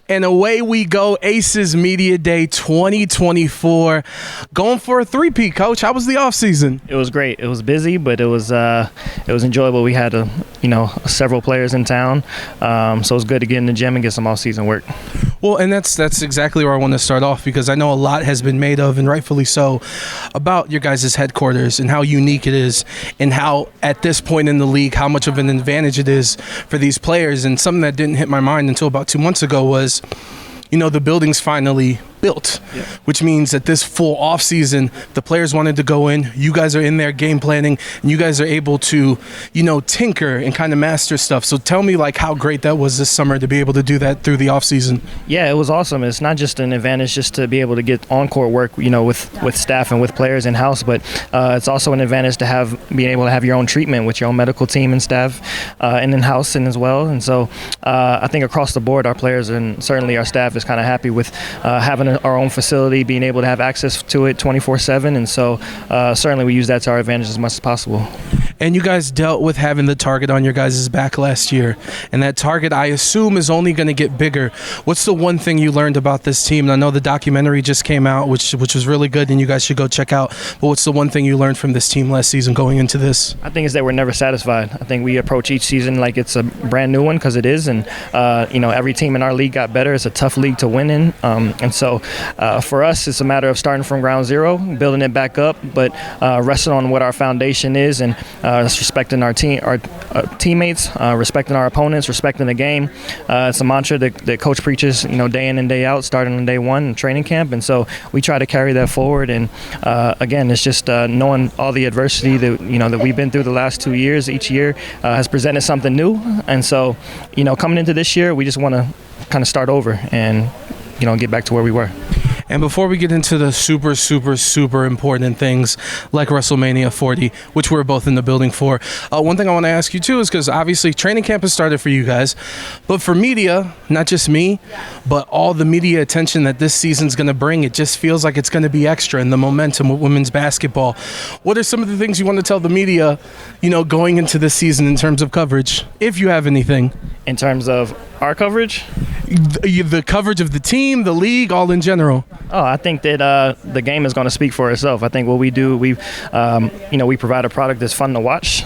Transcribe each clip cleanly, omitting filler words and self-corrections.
And away we go, Aces Media Day 2024. Going for a three-peat, Coach. How was the offseason? It was great. It was busy, but it was enjoyable. We had several players in town, so it was good to get in the gym and get some off-season work. Well, and that's exactly where I want to start off, because I know a lot has been made of, and rightfully so, about your guys' headquarters and how unique it is, and how at this point in the league, how much of an advantage it is for these players. And something that didn't hit my mind until about 2 months ago was, the building's finally built, which means that this full off season, the players wanted to go in. You guys are in there game planning, and you guys are able to, tinker and kind of master stuff. So tell me, how great that was this summer to be able to do that through the off season. Yeah, it was awesome. It's not just an advantage just to be able to get on-court work, with staff and with players in-house, but it's also an advantage to being able to have your own treatment with your own medical team and staff and in-house and as well. And so I think across the board, our players and certainly our staff is kind of happy with having our own facility, being able to have access to it 24/7, and so certainly we use that to our advantage as much as possible. And you guys dealt with having the target on your guys' back last year, and that target, I assume, is only going to get bigger. What's the one thing you learned about this team? And I know the documentary just came out, which was really good, and you guys should go check out. But what's the one thing you learned from this team last season going into this? I think it's that we're never satisfied. I think we approach each season like it's a brand new one, because it is, and every team in our league got better. It's a tough league to win in, and so for us, it's a matter of starting from ground zero, building it back up, but resting on what our foundation is, and respecting our teammates, respecting our opponents, respecting the game. It's a mantra that Coach preaches, day in and day out, starting on day one in training camp, and so we try to carry that forward. And again, it's just knowing all the adversity that we've been through the last 2 years. Each year has presented something new, and so coming into this year, we just want to kind of start over and get back to where we were. And before we get into the super, super, super important things like WrestleMania 40, which we're both in the building for, one thing I want to ask you too is, because obviously training camp has started for you guys, but for media, not just me, but all the media attention that this season's going to bring, it just feels like it's going to be extra in the momentum with women's basketball. What are some of the things you want to tell the media, going into this season in terms of coverage, if you have anything? In terms of our coverage? The coverage of the team, the league, all in general. Oh, I think that the game is going to speak for itself. I think what we do, we provide a product that's fun to watch.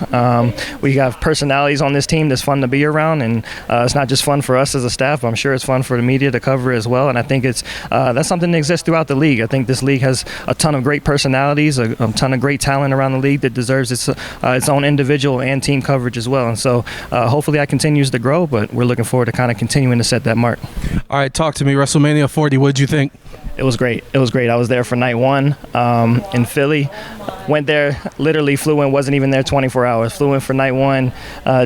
We have personalities on this team that's fun to be around, and it's not just fun for us as a staff, but I'm sure it's fun for the media to cover as well. And I think that's something that exists throughout the league. I think this league has a ton of great personalities, a ton of great talent around the league that deserves its own individual and team coverage as well. And so hopefully that continues to grow, but we're looking forward to kind of continuing to set that mark. All right, talk to me. WrestleMania 40, what did you think? It was great. It was great. I was there for night one in Philly. Went there, literally flew in, wasn't even there 24 hours. Flew in for night one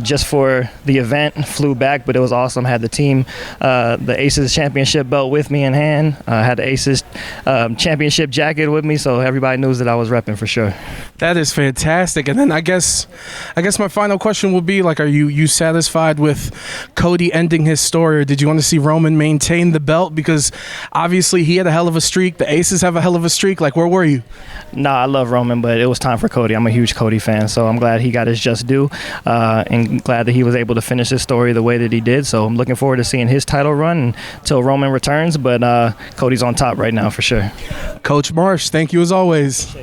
just for the event, flew back, but it was awesome. Had the team, the Aces championship belt with me in hand. Had the Aces championship jacket with me, so everybody knows that I was repping for sure. That is fantastic. And then I guess my final question would be, are you satisfied with Cody ending his story, or did you want to see Roman maintain the belt? Because obviously he had a hell of a streak. The Aces have a hell of a streak. Where were you? Nah, I love Roman, but it was time for Cody. I'm a huge Cody fan, so I'm glad he got his just due, and glad that he was able to finish his story the way that he did. So I'm looking forward to seeing his title run until Roman returns, but Cody's on top right now for sure. Coach Marsh, thank you as always.